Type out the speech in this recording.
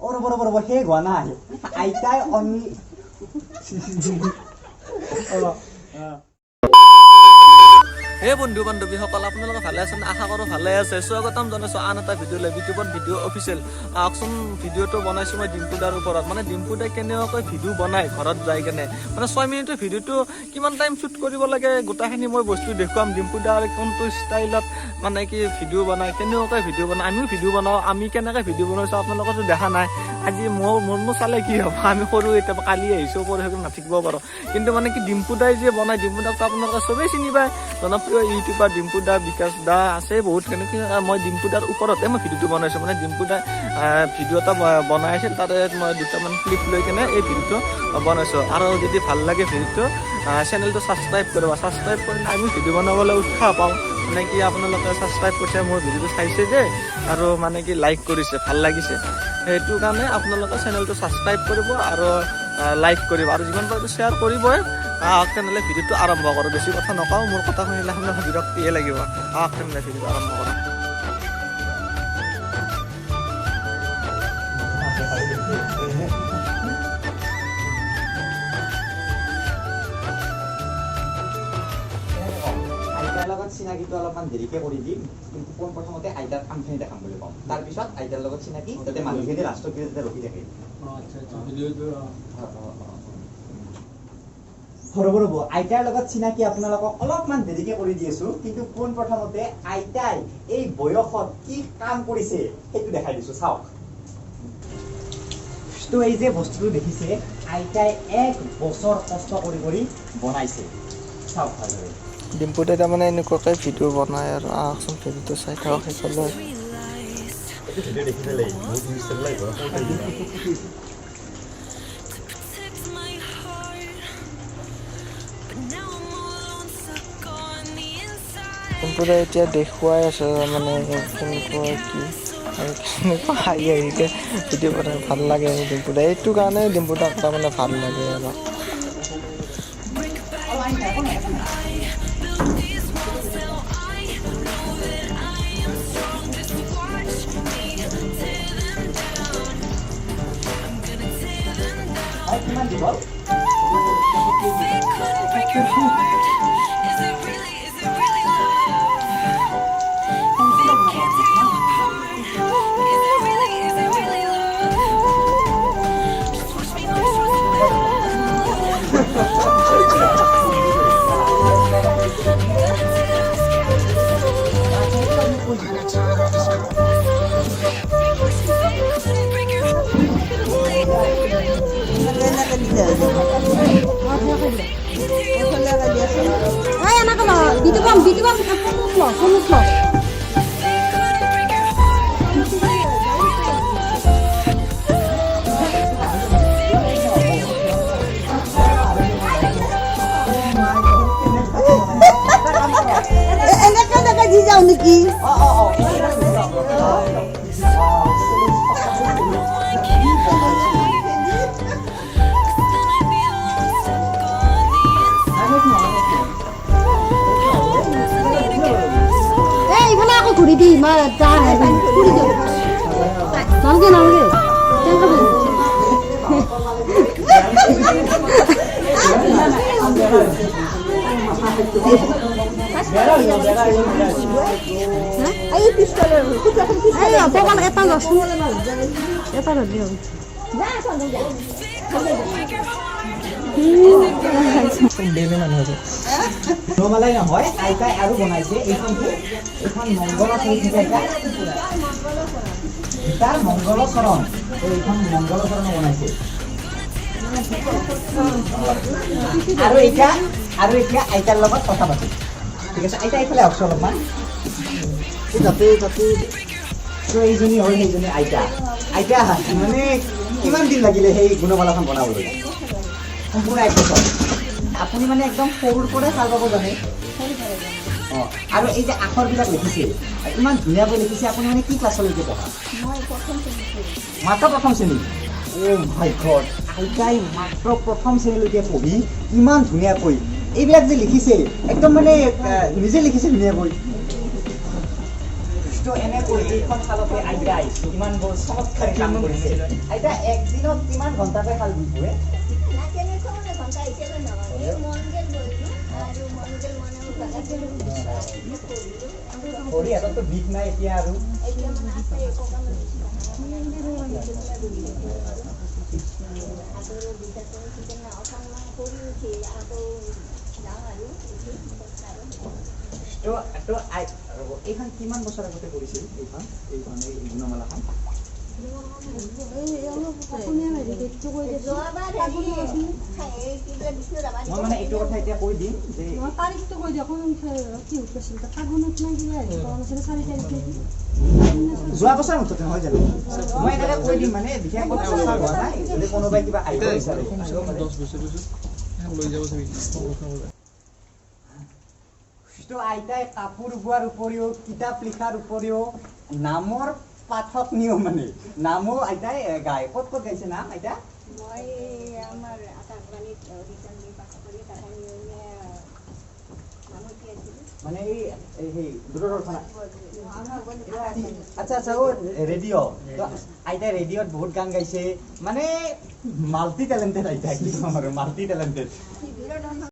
ৰ'ব শেষ হোৱা নাই আইতাই অনলি হে বন্ধু বান্ধৱীসকল আপোনালোকে ভালে আছে আশা কৰোঁ ভালে আছে স্বাগতম জনাইছোঁ আন এটা ভিডিঅ' লৈ ইউটিউবত ভিডিঅ' অফিচিয়েল আহকচোন ভিডিঅ'টো বনাইছোঁ মই ডিম্পু দাৰ ওপৰত মানে ডিম্পু দাই কেনেকুৱাকৈ ভিডিঅ' বনাই ঘৰত যাই কেনে মানে 6 মিনিটৰ ভিডিঅ'টো কিমান টাইম শ্বুট কৰিব লাগে গোটেইখিনি মই বস্তু দেখুৱাম ডিম্পু দাৰ কোনটো ষ্টাইলত মানে কি ভিডিঅ' বনায় কেনেকুৱাকৈ ভিডিঅ' বনায় আমিও ভিডিঅ' বনাওঁ আমি কেনেকৈ ভিডিঅ' বনাইছোঁ আপোনালোকেতো দেখা নাই আজি মোৰনো চালে কি হ'ব আমি সৰু এতিয়া কালি আহিছোঁ পৰহি নাথাকিব পাৰোঁ কিন্তু মানে কি ডিম্পু দাই যে বনায় ডিম্পু দাকতো আপোনালোকে চবেই চিনি পায় জনপ্ৰিয় ইউটিউবাৰ ডিম্পু দা বিকাশ দা আছে বহুত কেনেকৈ মই ডিম্পু দাৰ ওপৰতে মই ভিডিঅ'টো বনাইছোঁ মানে ডিম্পু দাই ভিডিঅ' এটা বনাই আছিল তাতে মই দুটামান ক্লিপ লৈ কেনে এই ভিডিঅ'টো বনাইছোঁ আৰু যদি ভাল লাগে ভিডিঅ'টো চেনেলটো ছাবস্ক্ৰাইব কৰিব ছাবস্ক্ৰাইব কৰিলে আমি ভিডিঅ' বনাবলৈ উৎসাহ পাওঁ মানে কি আপোনালোকে ছাবস্ক্ৰাইব কৰিছে মোৰ ভিডিঅ'টো চাইছে যে আৰু মানে কি লাইক কৰিছে ভাল লাগিছে সেইটো কাৰণে আপোনালোকে চেনেলটো ছাবস্ক্ৰাইব কৰিব আৰু লাইক কৰিব আৰু যিমান পাৰোঁ শ্বেয়াৰ কৰিবই আহক তেনেহ'লে ভিডিঅ'টো আৰম্ভ কৰোঁ বেছি কথা নকওঁ মোৰ কথা শুনিলে আপোনালোকৰ বিৰক্তিয়ে লাগিব আহক তেনেহ'লে ভিডিঅ'টো আৰম্ভ কৰোঁ আইতাৰ লগত চিনাকিটো অলপমান দেৰিকৈ কৰি দিম কিন্তু পোনপ্ৰথমতে আইতাৰ কামখিনি দেখাম বুলি ক'ম তাৰপিছত আইতাৰ লগত চিনাকি যাতে মানুহখিনি লাষ্টত যাতে ৰখি থাকে ৰ'ব আইতাৰ লগত চিনাকি আপোনালোকক অলপমান দেৰিকৈ কৰি দি আছোঁ কিন্তু পোনপ্ৰথমতে আইতাই এই বয়সত কি কাম কৰিছে সেইটো দেখাই দিছোঁ চাওক তো এই যে বস্তুটো দেখিছে আইতাই 1 বছৰ কষ্ট কৰি বনাইছে চাওক ভালদৰে ডিম্পু দাই তাৰমানে এনেকুৱাকৈ ভিডিঅ' বনায় আৰু আহকচোন ভিডিঅ'টো চাই থাকক শেষলৈ ভিডিঅ' দেখি পেলাই বহুত নিউজ লাগিব ডিম্পু দাই এতিয়া দেখুৱাই আছে মানে কেনেকুৱা কি আৰু কেনেকুৱা হাঁহি আহিকে ভিডিঅ' বনাই ভাল লাগে ডিম্পু দাই এইটো কাৰণে ডিম্পু দাক তাৰমানে ভাল লাগে আৰু কিমান দীঘল Ay, anak lo, dito bang, sunod lo. Enak kan agak jauh niki. Kuri di mana dah? Kuri di. Nangge. Jangan ayo pistol. Ayo, pokoknya eta langsung. Eta dia. নমালাই নহয় আইতাই আৰু বনাইছে এখন মংগলচৰণ এইখন মংগলচৰণ বনাইছে আৰু এতিয়া আইতাৰ লগত কথা পাতিম ঠিক আছে আইতা এইফালে আহকচোন অলপমান যাতে এইজনী হয় সেইজনী আইতা মানে কিমান দিন লাগিলে সেই গুণমালাখন বনাবলৈ সম্পূৰ্ণ 1 বছৰ আপুনি মানে একদম সৰুৰ পৰাই চাল পাব জানে অঁ আৰু এই যে আখৰবিলাক লিখিছে ইমান ধুনীয়াকৈ লিখিছে আপুনি মানে কি ক্লাছলৈকে পঢ়া মাত্ৰ প্ৰথম শ্ৰেণী অ' মাই গড আইতাই মাত্ৰ প্ৰথম শ্ৰেণীলৈকে পঢ়ি ইমান ধুনীয়াকৈ এইবিলাক যে লিখিছে একদম মানে নিজে লিখিছে ধুনীয়াকৈ তো এনেকৈ এইখন খালতে আইতাই ইমান বৰ চমৎকাৰী কাম কৰিছে আইতা একদিনত কিমান ঘণ্টাকৈ খাল বিহুৱে ভৰি হাততো বিষ নাই এতিয়া আৰু এইখন কিমান বছৰ আগতে কৰিছিল এইখন এই গুণমালাখন মই মানে এইটো কথা এতিয়া কৈ দিম যে তাৰিখটো কৈ দিয়ক কি হৈছিল ফাগুনত নাই কিবা যোৱা বছৰ মুঠতে নহয় জানো মই এনেকৈ কৈ দিম মানে বিশেষ কথা হোৱা নাই যদি কোনোবাই কিবা আহিব বিচাৰে 10 বছৰ লৈ যাব তো আইতাই কাপোৰ বোৱাৰ উপৰিও কিতাপ লিখাৰ উপৰিও নামৰ পাঠক নিয়ম মানে নামো আইতাই গায় ক'ত ক'ত গাইছে নাম আইতা মই আমাৰ আকাশবাণীত ৰিটাৰ্ণ পাছ কৰি তাতে নামতি আছিলোঁ মানে এই দূৰদৰ্শন আচ্ছা আচ্ছা ও ৰেডিঅ' আইতাই ৰেডিঅ'ত বহুত গান গাইছে মানে মাল্টি টেলেণ্টেড আইতা কি ক'ম আৰু মাল্টি টেলেণ্টেড